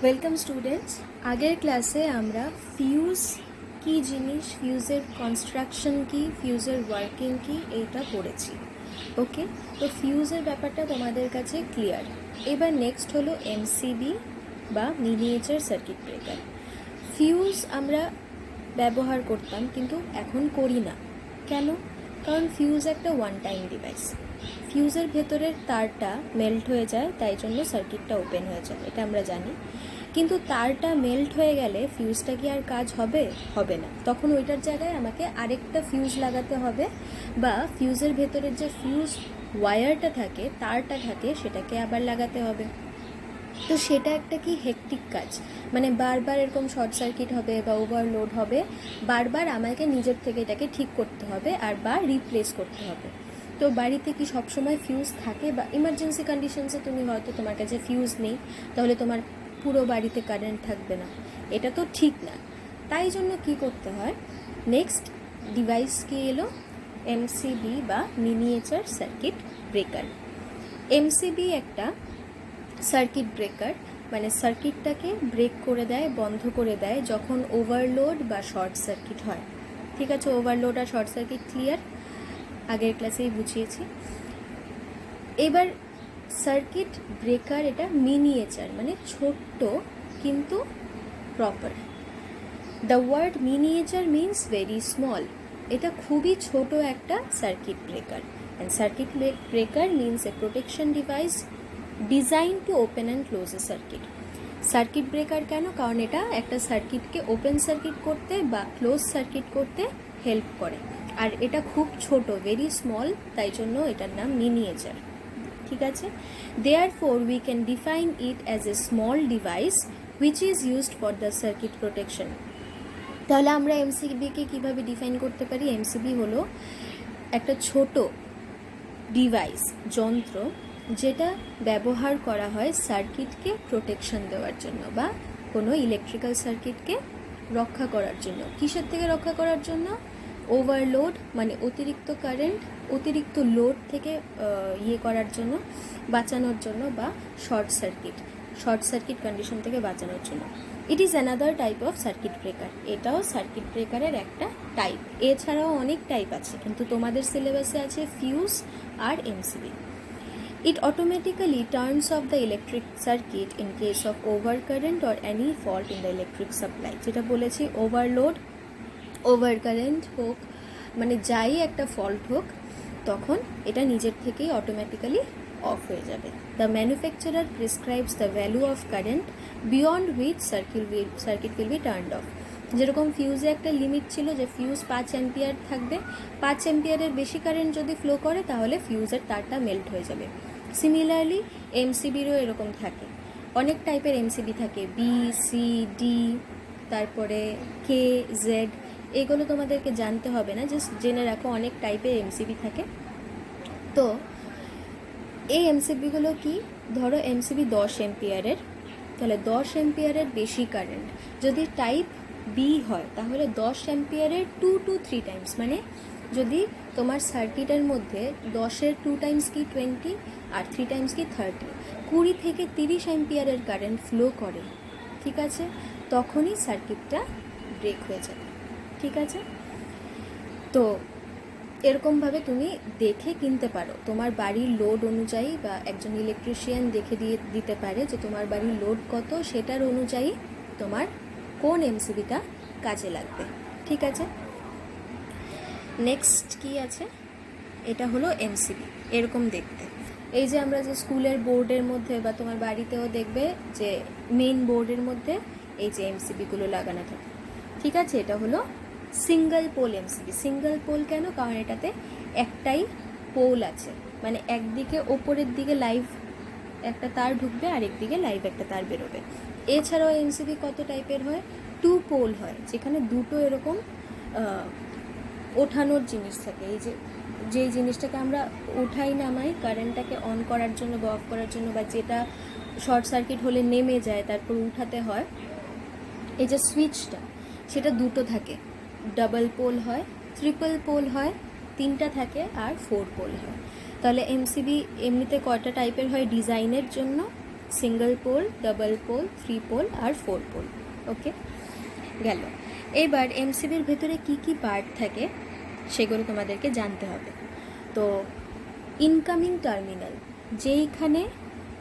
Welcome students. আগের ক্লাসে আমরা ফিউজ কি জিনিস, ফিউজের কনস্ট্রাকশন কি, ফিউজের ওয়ার্কিং কি এইটা পড়েছি। ওকে, তো ফিউজের ব্যাপারটা তোমাদের কাছে ক্লিয়ার। এবার নেক্সট হলো এমসিবি বা মিনিয়েচার সার্কিট ব্রেকার। ফিউজ আমরা ব্যবহার করতাম কিন্তু এখন করি না। কেন? কারণ ফিউজ একটা ওয়ান টাইম ডিভাইস। ফিউজের ভেতরের তারটা মেল্ট হয়ে যায়, তাই জন্য সার্কিটটা ওপেন হয়ে যায়, এটা আমরা জানি। কিন্তু তারটা মেল্ট হয়ে গেলে ফিউজটা কি আর কাজ হবে? হবে না। তখন ওইটার জায়গায় আমাকে আরেকটা ফিউজ লাগাতে হবে, বা ফিউজের ভেতরের যে ফিউজ ওয়্যারটা থাকে, তারটা থাকে, সেটাকে আবার লাগাতে হবে। তো সেটা একটা কি হেকটিক কাজ, মানে বারবার এরকম শর্ট সার্কিট হবে বা ওভারলোড হবে, বারবার আমাকে নিজের থেকে এটাকে ঠিক করতে হবে আর বা রিপ্লেস করতে হবে। তো বাড়িতে কি সবসময় ফিউজ থাকে? বা ইমার্জেন্সি কন্ডিশনসে তুমি হয়তো তোমার কাছে ফিউজ নেই, তাহলে তোমার পুরো বাড়িতে কারেন্ট থাকবে না, এটা তো ঠিক না। তাই জন্য কি করতে হয়, নেক্সট ডিভাইস কি এলো, এমসিবি বা মিনিয়েচার সার্কিট ব্রেকার। এমসিবি একটা সার্কিট ব্রেকার, মানে সার্কিটটাকে ব্রেক করে দেয়, বন্ধ করে দেয় যখন ওভারলোড বা শর্ট সার্কিট হয়। ঠিক আছে, ওভারলোড আর শর্ট সার্কিট ক্লিয়ার, আগের ক্লাসেই বুঝিয়েছি। এবার সার্কিট ব্রেকার এটা মিনিয়েচার, মানে ছোট্ট কিন্তু proper. The word miniature means very small. এটা খুবই ছোট একটা circuit breaker. And circuit breaker means a protection device design to open and close a circuit. Circuit breaker কেন? কারণ এটা একটা সার্কিটকে ওপেন সার্কিট করতে বা ক্লোজ সার্কিট করতে হেল্প করে, আর এটা খুব ছোট, ভেরি স্মল, তাই জন্য এটার নাম মিনিয়েচার। ঠিক আছে, therefore we can define it as a small device which is used for the circuit protection. তাহলে আমরা এমসিবিকে কীভাবে ডিফাইন করতে পারি? এমসিবি হলো একটা ছোট ডিভাইস, যন্ত্র, যেটা ব্যবহার করা হয় সার্কিটকে প্রোটেকশন দেওয়ার জন্য বা কোনো ইলেকট্রিক্যাল সার্কিটকে রক্ষা করার জন্য। কিসের থেকে রক্ষা করার জন্য? ওভারলোড, মানে অতিরিক্ত কারেন্ট, অতিরিক্ত লোড থেকে করার জন্য, বাঁচানোর জন্য, বা শর্ট সার্কিট কন্ডিশন থেকে বাঁচানোর জন্য। It is another type of circuit breaker. এটাও সার্কিট ব্রেকারের একটা টাইপ। এছাড়াও অনেক টাইপ আছে, কিন্তু তোমাদের সিলেবাসে আছে ফিউজ আর MCB. It automatically turns off the electric circuit in case of overcurrent or any fault in the electric supply. যেটা বলেছি, ওভারলোড, ওভারকারেন্ট হোক, মানে যাই একটা ফল্ট হোক, তখন এটা নিজের থেকেই অটোমেটিক্যালি অফ হয়ে যাবে। The manufacturer prescribes the value of current beyond which circuit will be turned off. যেরকম ফিউজে একটা লিমিট ছিল যে ফিউজ 5 অ্যাম্পিয়ার থাকবে, 5 অ্যাম্পিয়ারের বেশি কারেন্ট যদি ফ্লো করে তাহলে ফিউজের তারটা মেল্ট হয়ে যাবে। সিমিলারলি এমসিবিরও এরকম থাকে, অনেক টাইপের এমসিবি থাকে, বি, সি, ডি, তারপরে কে, জেড, এগুলো তোমাদেরকে জানতে হবে না, জাস্ট জেনে রাখো অনেক টাইপের এমসিবি থাকে। তো এই এমসিবিগুলো কি, ধরো এমসিবি 10 এম্পিয়ারের, তাহলে 10 এম্পিয়ারের বেশি কারেন্ট যদি টাইপ বি হয়, তাহলে 10 এম্পিয়ারের 2 to 3 টাইমস, মানে যদি তোমার সার্কিটের মধ্যে 10-এর 2 টাইমস কি 20 আর 3 টাইমস কি 30, 20 থেকে 30 এম্পিয়ারের কারেন্ট ফ্লো করে, ঠিক আছে, তখনই সার্কিটটা ব্রেক হয়ে যাবে। ঠিক আছে, তো এরকমভাবে তুমি দেখে কিনতে পারো, তোমার বাড়ির লোড অনুযায়ী, বা একজন ইলেকট্রিশিয়ান দেখে দিতে পারে যে তোমার বাড়ির লোড কত, সেটার অনুযায়ী তোমার কোন এমসিবিটা কাজে লাগবে। ঠিক আছে, নেক্সট কি আছে, এটা হলো এমসিবি, এরকম দেখতে। এই যে আমরা যে স্কুলের বোর্ডের মধ্যে বা তোমার বাড়িতেও দেখবে যে মেইন বোর্ডের মধ্যে এই যে এমসিবিগুলো লাগানো থাকে। ঠিক আছে, এটা হলো single pole MCB. Single pole কেন? কারণ এটাতে একটাই পোল আছে, মানে একদিকে ওপরের দিকে লাইভ একটা তার ঢুকবে, আরেকদিকে লাইভ একটা তার বেরোবে। এছাড়াও এমসিবি কত টাইপের হয়? 2 পোল হয়, যেখানে দুটো এরকম ওঠানোর জিনিস থাকে। এই যেই জিনিসটাকে আমরা উঠাই নামাই কারেন্টটাকে অন করার জন্য বা অফ করার জন্য, বা যেটা শর্ট সার্কিট হলে নেমে যায় তারপর উঠাতে হয়, এই যে সুইচটা, সেটা দুটো থাকে, ডাবল পোল হয়, ট্রিপল পোল হয়, 3টা থাকে, আর 4 পোল হয়। তাহলে এমসিবি এমনিতে কয়টা টাইপের হয় ডিজাইনের জন্য? Single pole, double pole, 3 pole আর 4 পোল। ওকে, গেল। এবার এমসিবির ভেতরে কি কি পার্ট থাকে সেগুলো তোমাদেরকে জানতে হবে। তো ইনকামিং টার্মিনাল, যেইখানে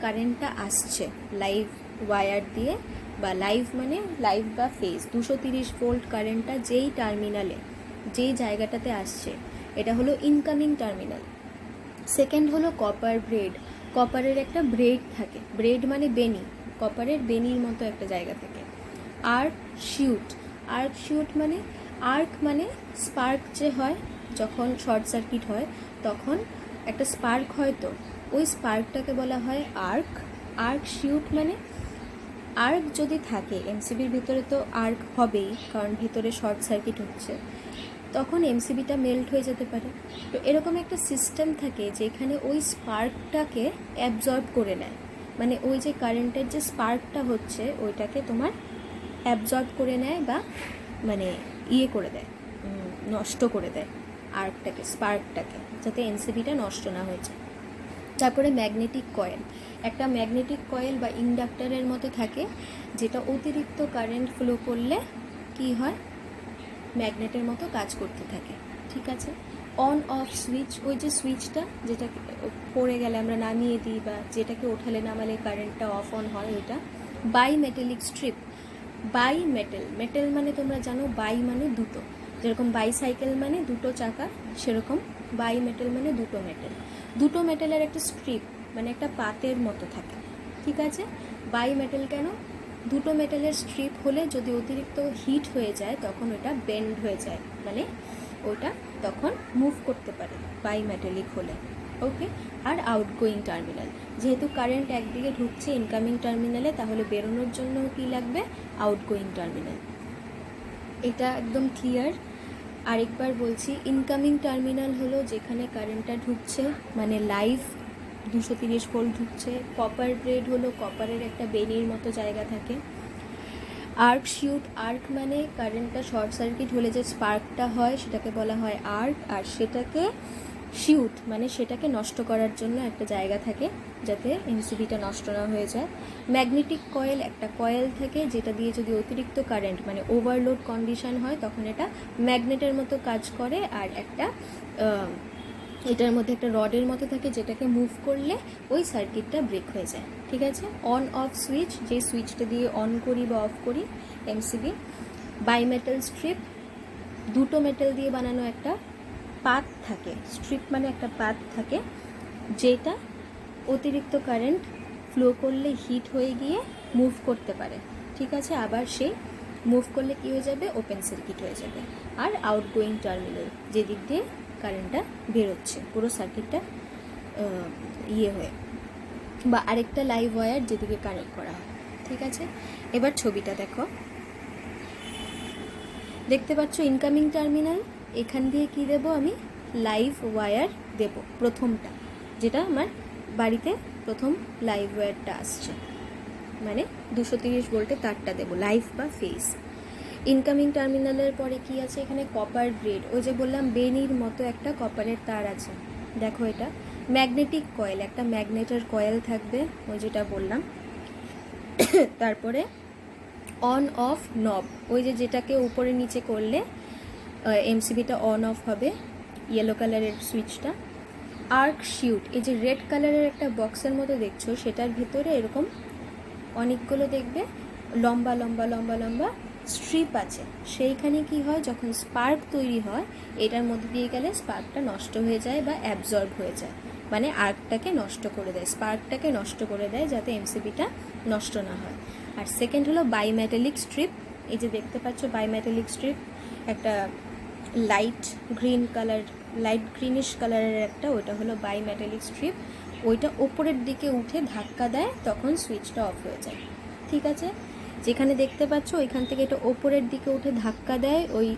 কারেন্টটা আসছে লাইভ ওয়্যার দিয়ে, বা লাইভ মানে লাইভ বা ফেজ, 230 ভোল্ট কারেন্টটা যেই টার্মিনালে, যেই জায়গাটাতে আসছে, এটা হলো ইনকামিং টার্মিনাল। সেকেন্ড হলো কপার ব্রেড। কপারের একটা ব্রেড থাকে, ব্রেড মানে বেনি, কপারের বেনির মতো একটা জায়গা থাকে। আর্ক শিউট, আর্ক শিউট মানে, আর্ক মানে স্পার্ক যে হয় যখন শর্ট সার্কিট হয় তখন একটা স্পার্ক হয়, তো ওই স্পার্কটাকে বলা হয় আর্ক। আর্ক শিউট মানে, আর্ক যদি থাকে এমসিবির ভিতরে তো আর্ক হবেই, কারণ ভিতরে শর্ট সার্কিট হচ্ছে, তখন এমসিবিটা মেল্ট হয়ে যেতে পারে। তো এরকম একটা সিস্টেম থাকে যেখানে ওই স্পার্কটাকে অ্যাবজর্ব করে নেয়, মানে ওই যে কারেন্টের যে স্পার্কটা হচ্ছে ওইটাকে তোমার অ্যাবজর্ব করে নেয়, বা মানে ইয়ে করে দেয়, নষ্ট করে দেয় আর্কটাকে, স্পার্কটাকে, যাতে এমসিবিটা নষ্ট না হয়ে যায়। তারপরে ম্যাগনেটিক কয়েল, একটা ম্যাগনেটিক কয়েল বা ইন্ডাক্টরের মতো থাকে, যেটা অতিরিক্ত কারেন্ট ফ্লো করলে কি হয়, ম্যাগনেটের মতো কাজ করতে থাকে। ঠিক আছে, অন অফ সুইচ, ওই যে সুইচটা যেটা পড়ে গেলে আমরা নামিয়ে দিই, বা যেটাকে ওঠালে নামালে কারেন্টটা অফ অন হয়, ওইটা। By metallic strip, by metal, metal মানে তোমরা জানো বাই মানে দুটো, যেরকম বাইসাইকেল মানে দুটো চাকা, সেরকম বাই মেটাল মানে দুটো মেটাল। দুটো মেটালের একটা স্ট্রিপ মানে একটা পাতের মতো থাকে। ঠিক আছে, বাই মেটাল কেন, দুটো মেটালের স্ট্রিপ হলে যদি অতিরিক্ত হিট হয়ে যায় তখন ওটা বেন্ড হয়ে যায়, মানে ওটা তখন মুভ করতে পারে বাই মেটালিক হলে। ওকে, আর আউটগোয়িং টার্মিনাল, যেহেতু কারেন্ট একদিকে ঢুকছে ইনকামিং টার্মিনালে, তাহলে বেরোনোর জন্য কি লাগবে, আউটগোয়িং টার্মিনাল। এটা একদম ক্লিয়ার। আরেকবার বলছি, ইনকামিং টার্মিনাল হলো যেখানে কারেন্টটা ঢুকছে, মানে লাইভ 230 ভোল্ট ঢুকছে। কপার ব্রেড হলো কপারের একটা বেনির মতো জায়গা থাকে। আর্ক শিউট, আর্ক মানে কারেন্টটা শর্ট সার্কিট হলে যে স্পার্কটা হয় সেটাকে বলা হয় আর্ক, আর সেটাকে শিউট মানে সেটাকে নষ্ট করার জন্য একটা জায়গা থাকে যাতে এমসিবিটা নষ্ট না হয়ে যায়। ম্যাগনেটিক কয়েল, একটা কয়েল থাকে যেটা দিয়ে যদি অতিরিক্ত কারেন্ট মানে ওভারলোড কন্ডিশন হয় তখন এটা ম্যাগনেটের মতো কাজ করে, আর একটা এটার মধ্যে একটা রডের মতো থাকে যেটাকে মুভ করলে ওই সার্কিটটা ব্রেক হয়ে যায়। ঠিক আছে, অন অফ সুইচ, যে সুইচটা দিয়ে অন করি বা অফ করি এমসিবি। বাইমেটাল স্ট্রিপ, দুটো মেটাল দিয়ে বানানো একটা পাত থাকে, স্ট্রিপ মানে একটা পাত থাকে যেটা অতিরিক্ত কারেন্ট ফ্লো করলে হিট হয়ে গিয়ে মুভ করতে পারে। ঠিক আছে, আবার সেই মুভ করলে কী হয়ে যাবে, ওপেন সার্কিট হয়ে যাবে। আর আউটগোয়িং টার্মিনাল, যেদিক দিয়ে কারেন্টটা বেরোচ্ছে পুরো সার্কিটটা ইয়ে হয়ে, বা আরেকটা লাইভ ওয়্যার যেদিকে কানেক্ট করা হয়। ঠিক আছে, এবার ছবিটা দেখো, দেখতে পাচ্ছ ইনকামিং টার্মিনাল, এখান দিয়ে কি দেব আমি, লাইভ ওয়্যার দেব, প্রথমটা যেটা আমার বাড়িতে প্রথম লাইভ ওয়্যারটা আসছে, মানে 230 ভোল্টের তারটা দেব, লাইভ বা ফেজ। ইনকামিং টার্মিনালের পরে কি আছে, এখানে কপার ব্রেড, ওই যে বললাম বেনির মতো একটা কপারের তার আছে, দেখো এটা। ম্যাগনেটিক কয়েল, একটা ম্যাগনেটের কয়েল থাকবে, ওই যেটা বললাম। তারপরে অন অফ নব, ওই যে যেটাকে উপরে নিচে করলে এমসিবিটা অন অফ হবে, ইয়েলো কালারের সুইচটা। আর্ক শিউট, এই যে রেড কালারের একটা বক্সের মতো দেখছো, সেটার ভিতরে এরকম অনেকগুলো দেখবে লম্বা লম্বা লম্বা লম্বা স্ট্রিপ আছে, সেইখানে কি হয়, যখন স্পার্ক তৈরি হয় এটার মধ্যে দিয়ে গেলে স্পার্কটা নষ্ট হয়ে যায় বা অ্যাবজর্ব হয়ে যায়, মানে আর্কটাকে নষ্ট করে দেয়, স্পার্কটাকে নষ্ট করে দেয় যাতে এমসিবিটা নষ্ট না হয়। আর সেকেন্ড হলো বাইমেটালিক স্ট্রিপ, এই যে দেখতে পাচ্ছ বাইমেটালিক স্ট্রিপ, একটা light green colour, light greenish কালারের একটা, ওইটা হলো বাইমেটালিক স্ট্রিপ, ওইটা ওপরের দিকে উঠে ধাক্কা দেয় তখন সুইচটা অফ হয়ে যায়। ঠিক আছে, যেখানে দেখতে পাচ্ছ ওইখান থেকে এটা ওপরের দিকে উঠে ধাক্কা দেয় ওই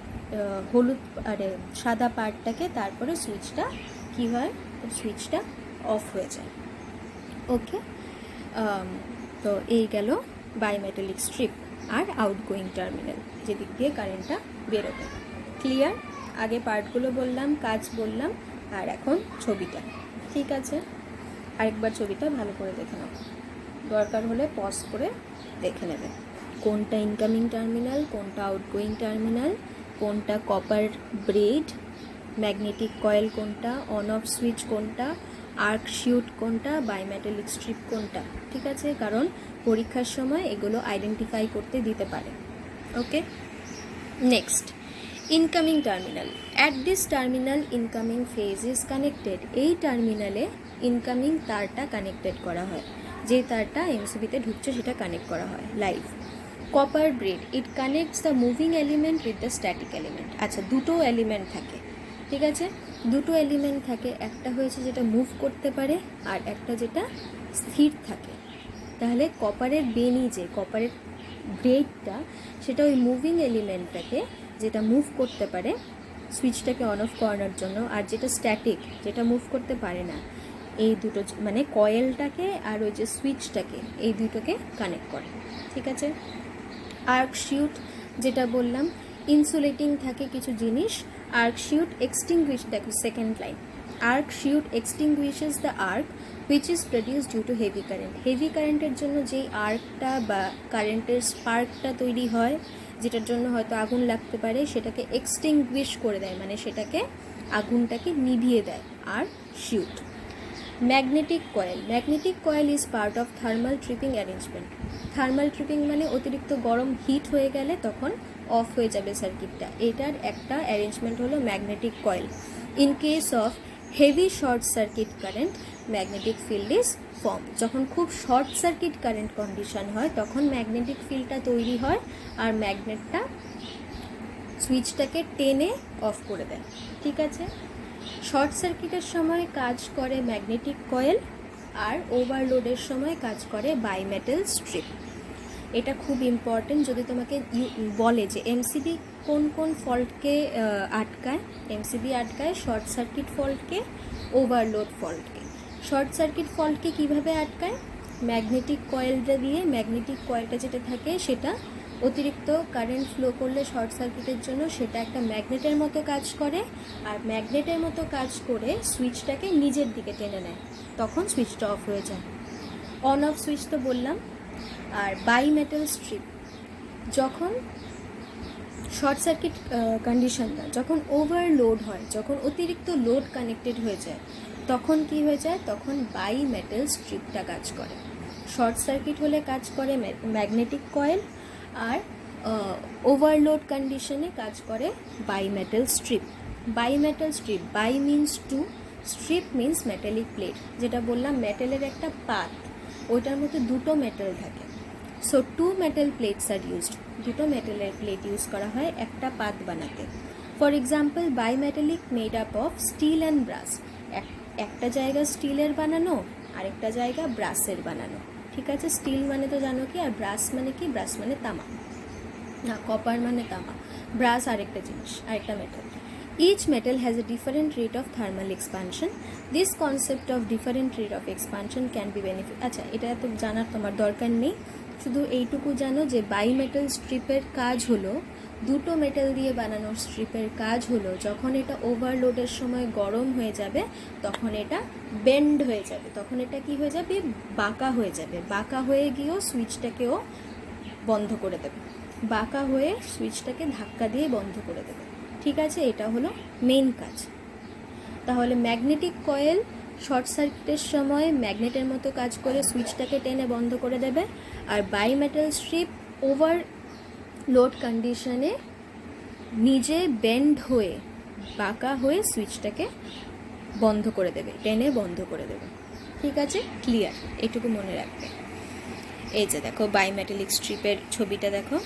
হলুদ আরে সাদা পার্টটাকে, তারপরে সুইচটা কী হয়, সুইচটা অফ হয়ে যায়। ওকে, তো এই গেল বাইমেটালিক স্ট্রিপ আর আউটগোয়িং টার্মিনাল, যেদিক দিয়ে কারেন্টটা বেরোবে। ক্লিয়ার, আগে পার্টগুলো বললাম, কাজ বললাম, আর এখন ছবিটা। ঠিক আছে, আরেকবার ছবিটা ভালো করে দেখে নাও। দরকার হলে পজ করে দেখে নেবে কোনটা ইনকামিং টার্মিনাল, কোনটা আউটগোয়িং টার্মিনাল, কোনটা কপার ব্রেড, ম্যাগনেটিক কয়েল কোনটা, অন অফ সুইচ কোনটা, আর্ক শিউট কোনটা, বাইমেটালিক স্ট্রিপ কোনটা। ঠিক আছে, কারণ পরীক্ষার সময় এগুলো আইডেন্টিফাই করতে দিতে পারে। Okay, next incoming terminal. At this terminal incoming phase is connected. এই টার্মিনালে ইনকামিং তারটা কানেক্টেড করা হয়, যে তারটা এমসিবিতে ঢুকছে সেটা কানেক্ট করা হয় live. Copper bread, it connects the moving element with the static element. আচ্ছা, দুটো এলিমেন্ট থাকে, ঠিক আছে, দুটো এলিমেন্ট থাকে, একটা হয়েছে যেটা মুভ করতে পারে আর একটা যেটা স্থির থাকে। তাহলে কপারের বেনি, যে কপারের ব্রেডটা, সেটা ওই মুভিং এলিমেন্টটাকে, যেটা মুভ করতে পারে সুইচটাকে অন অফ করানোর জন্য, আর যেটা স্ট্যাটিক, যেটা মুভ করতে পারে না, এই দুটো মানে কয়েলটাকে আর ওই যে সুইচটাকে, এই দুটোকে কানেক্ট করে। ঠিক আছে, আর্ক শিউট যেটা বললাম, ইনসুলেটিং থাকে কিছু জিনিস। আর্ক শিউট এক্সটিংগুইশ, দেখো second line, arc chute extinguishes the arc which is produce due to heavy current. Heavy কারেন্টের জন্য যেই আর্কটা বা কারেন্টের স্পার্কটা তৈরি হয়, যেটার জন্য হয়তো আগুন লাগতে পারে, সেটাকে এক্সটিংগুইশ করে দেয়, মানে সেটাকে আগুনটাকে নিভিয়ে দেয়। আর chute magnetic coil, magnetic coil is part of thermal tripping arrangement. Thermal tripping মানে অতিরিক্ত গরম হিট হয়ে গেলে তখন অফ হয়ে যাবে সার্কিটটা, এটার একটা অ্যারেঞ্জমেন্ট হলো magnetic coil. In case of heavy short circuit current magnetic field is form. যখন খুব শর্ট সার্কিট কারেন্ট কন্ডিশন হয় তখন ম্যাগনেটিক ফিল্ডটা তৈরি হয় আর ম্যাগনেটটা সুইচটাকে টেনে অফ করে দেয়। ঠিক আছে, শর্ট সার্কিটের সময় কাজ করে ম্যাগনেটিক কয়েল আর ওভারলোডের সময় কাজ করে বাইমেটাল স্ট্রিপ। এটা খুব ইম্পর্টেন্ট, যদি তোমাকে বলে যে এমসিবি কোন কোন ফল্টকে আটকায়, এমসিবি আটকায় শর্ট সার্কিট ফল্টকে, ওভারলোড ফল্টকে। শর্ট সার্কিট ফল্টকে কিভাবে আটকায়? ম্যাগনেটিক কয়েলটা দিয়ে, ম্যাগনেটিক কয়েলটা যেটা থাকে সেটা অতিরিক্ত কারেন্ট ফ্লো করলে শর্ট সার্কিটের জন্য সেটা একটা ম্যাগনেটের মতো কাজ করে, আর ম্যাগনেটের মতো কাজ করে সুইচটাকে নিজের দিকে টেনে নেয়, তখন সুইচটা অফ হয়ে যায়। অন অফ সুইচ তো বললাম। আর বাইমেটাল স্ট্রিপ, যখন শর্ট সার্কিট কন্ডিশনটা যখন ওভারলোড হয়, যখন অতিরিক্ত লোড কানেক্টেড হয়ে যায়, তখন কি হয়ে যায়? তখন বাইমেটাল স্ট্রিপটা কাজ করে। শর্ট সার্কিট হলে কাজ করে ম্যাগনেটিক কয়েল, আর ওভারলোড কন্ডিশনে কাজ করে bimetal strip. Bimetal strip, bi means two, strip means metallic plate. যেটা বললাম মেটালের একটা পাত, ওইটার মধ্যে দুটো মেটাল থাকে। So two metal plates are used, দুটো মেটালের প্লেট ইউজ করা হয় একটা পাত বানাতে। For example bimetallic made up of steel and brass, একটা জায়গা স্টিলের বানানো, আরেকটা জায়গা ব্রাসের বানানো। ঠিক আছে, স্টিল মানে তো জানো কি, আর ব্রাস মানে কি? ব্রাস মানে তামা, না কপার মানে তামা, ব্রাস আরেকটা জিনিস, আরেকটা metal. Each metal has a different rate of thermal expansion. This concept of different rate of expansion can be benefit. আচ্ছা, এটা তো জানার তোমার দরকার নেই, শুধু এইটুকু জানো যে বাইমেটাল স্ট্রিপের কাজ হলো, দুটো মেটাল দিয়ে বানানো স্ট্রিপের কাজ হলো, যখন এটা ওভারলোডের সময় গরম হয়ে যাবে তখন এটা বেন্ড হয়ে যাবে, তখন এটা কি হয়ে যাবে? বাঁকা হয়ে যাবে। বাঁকা হয়ে গিয়েও সুইচটাকেও বন্ধ করে দেবে, বাঁকা হয়ে সুইচটাকে ধাক্কা দিয়ে বন্ধ করে দেবে। ঠিক আছে, এটা হলো মেইন কাজ। তাহলে ম্যাগনেটিক কয়েল শর্ট সার্কিটের সময় ম্যাগনেটের মতো কাজ করে সুইচটাকে টেনে বন্ধ করে দেবে, আর বাইমেটাল স্ট্রিপ ওভারলোড কন্ডিশনে নিজে বেন্ড হয়ে বাঁকা হয়ে সুইচটাকে বন্ধ করে দেবে, টেনে বন্ধ করে দেবে। ঠিক আছে, ক্লিয়ার? এটুকু মনে রাখবে। এই যে দেখো বাইমেটালিক স্ট্রিপের ছবিটা দেখো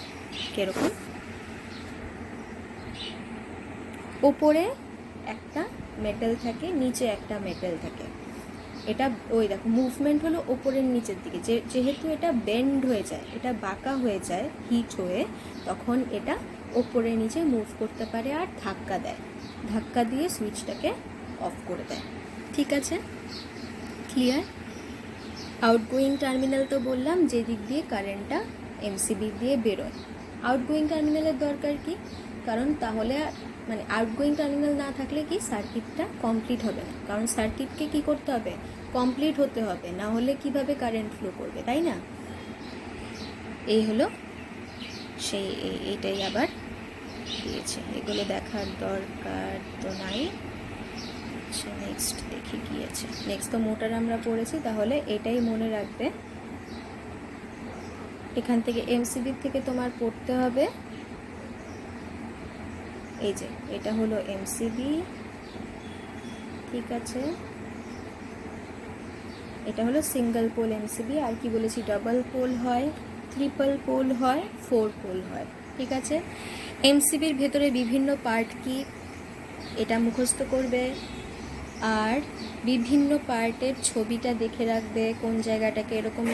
কিরকম, ওপরে একটা মেটাল থাকে, নিচে একটা মেটাল থাকে। এটা ওই দেখো মুভমেন্ট হলো ওপরের নিচের দিকে, যেহেতু এটা বেন্ড হয়ে যায়, এটা বাঁকা হয়ে যায় হিট হয়ে, তখন এটা ওপরে নিচে মুভ করতে পারে আর ধাক্কা দেয়, ধাক্কা দিয়ে সুইচটাকে অফ করে দেয়। ঠিক আছে, ক্লিয়ার? আউটগোয়িং টার্মিনাল তো বললাম, যে দিক দিয়ে কারেন্টটা এমসিবি দিয়ে বেরোয়। আউটগোয়িং টার্মিনালের দরকার কি? কারণ তাহলে মানে আউটগোয়িং টার্মিনাল না থাকলে কি সার্কিটটা কমপ্লিট হবে না, কারণ সার্কিটকে কি করতে হবে, কমপ্লিট হতে হবে, না হলে কিভাবে কারেন্ট ফ্লো করবে, তাই না? এই হলো সেই এইটাই আবার দিয়েছে, এগুলো দেখার দরকার তো নাই। আচ্ছা নেক্সট দেখি কি আছে। নেক্সট তো মোটর আমরা পড়েছি, তাহলে এটাই মনে রাখবে। এখান থেকে এমসিবি থেকে তোমার পড়তে হবে, এই যে এটা হলো এমসিবি, ঠিক আছে, এটা হলো সিঙ্গেল পোল এমসিবি। আর কি বলেছি, ডাবল পোল হয়, ট্রিপল পোল হয়, 4 পোল হয়, ঠিক আছে। এমসিবির ভেতরে বিভিন্ন পার্ট কি এটা মুখস্থ করবে, আর বিভিন্ন পার্টের ছবিটা দেখে রাখবে, কোন জায়গাটাকে এরকম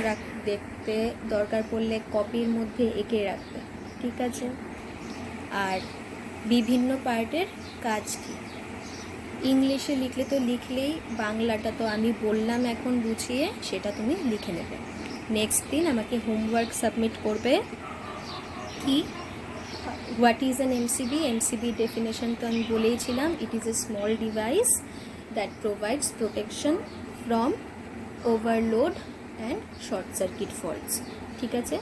দেখতে দরকার পড়লে কপির মধ্যে এঁকে রাখবে, ঠিক আছে। আর বিভিন্ন পার্টের কাজ কি, ইংলিশে লিখলে তো লিখলেই, বাংলাটা তো আমি বললাম এখন বুঝিয়ে, সেটা তুমি লিখে নেবে। নেক্সট দিন আমাকে হোমওয়ার্ক সাবমিট করবে কি, what is an MCB. MCB definition তো আমি বলেইছিলাম, it is a small device that provides protection from overload and short circuit faults, ঠিক আছে।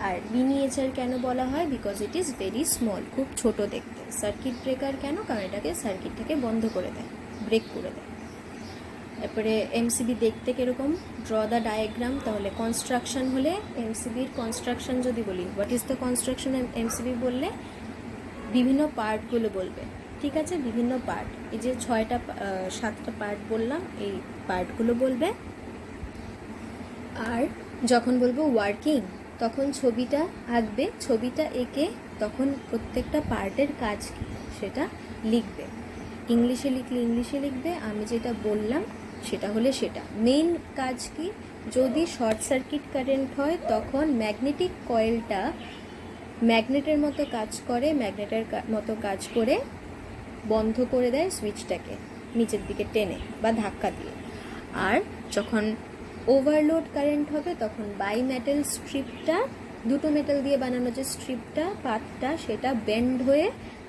আর মিনিয়েচার কেন বলা হয়, because it is very small, খুব ছোট দেখতে। সার্কিট ব্রেকার কেন, কারণ এটাকে সার্কিটটাকে বন্ধ করে দেয়, ব্রেক করে দেয়। তারপরে এমসিবি দেখতে কীরকম, ড্র দ্য ডায়াগ্রাম। তাহলে কনস্ট্রাকশন হলে এমসিবির কনস্ট্রাকশন যদি বলি, what is the construction MCB বললে বিভিন্ন পার্টগুলো বলবে, ঠিক আছে, বিভিন্ন পার্ট, এই যে 7টা পার্ট বললাম, এই পার্টগুলো বলবে। আর যখন বলবো ওয়ার্কিং, তখন ছবিটা আঁকবে, ছবিটা এঁকে তখন প্রত্যেকটা পার্টের কাজ কী সেটা লিখবে। ইংলিশে লিখলে ইংলিশে লিখবে, আমি যেটা বললাম সেটা হলে সেটা। মেইন কাজ কি, যদি শর্ট সার্কিট কারেন্ট হয় তখন ম্যাগনেটিক কয়েলটা ম্যাগনেটের মতো কাজ করে, ম্যাগনেটের মতো কাজ করে বন্ধ করে দেয় সুইচটাকে নিচের দিকে টেনে বা ধাক্কা দিয়ে। আর যখন ওভারলোড কারেন্ট হবে তখন বাই মেটাল স্ট্রিপটা, দুটো মেটাল দিয়ে বানানো যে স্ট্রিপটা, পাতটা, সেটা বেন্ড হয়ে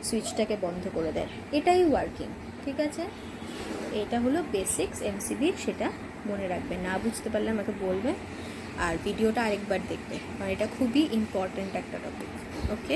সুইচটাকে বন্ধ করে দেয়। এটাই ওয়ার্কিং, ঠিক আছে। এটা হলো বেসিক্স এমসিবির, সেটা মনে রাখবে। না বুঝতে পারলে আমাকে বলবে, আর ভিডিওটা আরেকবার দেখবে, কারণ এটা খুবই ইম্পর্ট্যান্ট একটা টপিক। ওকে।